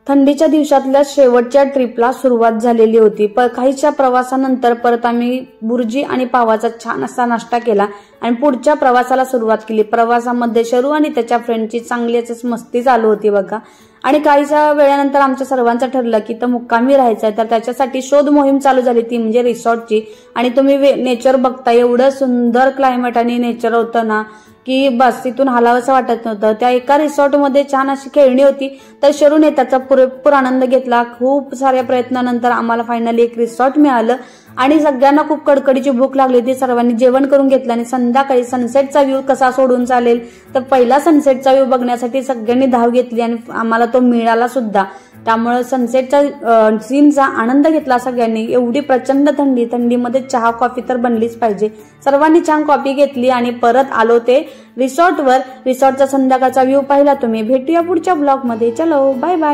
थंडीच्या दिवसातल्या शेवटच्या ट्रिपला सुरुवात झालेली होती। काहीच्या प्रवासानंतर परत आम्ही बुर्जी आणि पावाचा छान असा नाश्ता केला आणि पुढच्या प्रवासाला सुरुवात केली। प्रवासामध्ये शरू आणि त्याच्या फ्रेंडची चांगलीच मस्ती चालू होती बघा। आणि काहीच्या वेळानंतर आमच्या सर्वांचं ठरलं की तर मुक्कामी राहायचं, तर त्याच्यासाठी शोध मोहीम चालू झाली ती म्हणजे रिसॉर्टची। आणि तुम्ही नेचर बघता, एवढं सुंदर क्लायमेट आणि नेचर होतं ना की बस तिथून हलावंसं वाटत नव्हतं। त्या एका रिसॉर्टमध्ये छान अशी खेळणी होती, तर शरूने त्याचा पुरेपूर आनंद घेतला। खूप साऱ्या प्रयत्नानंतर आम्हाला फायनली एक रिसॉर्ट मिळालं आणि सगळ्यांना खूप कडकडीची भूक लागली होती। सर्वांनी जेवण करून घेतलं आणि संध्याकाळी सनसेटचा व्ह्यू कसा सोडून चालेल, तर पहिला सनसेटचा व्ह्यू बघण्यासाठी सगळ्यांनी धाव घेतली आणि आम्हाला तो मिळाला सुद्धा। त्यामुळे सनसेटच्या सीनचा आनंद घेतला सगळ्यांनी। एवढी प्रचंड थंडीमध्ये चहा कॉफी तर बनलीच पाहिजे। सर्वांनी छान कॉफी घेतली आणि परत आलो ते रिसॉर्टवर। रिसॉर्टचा संध्याकाळचा व्ह्यू पाहिला तुम्ही। भेटूया पुढच्या ब्लॉगमध्ये। चलो बाय बाय।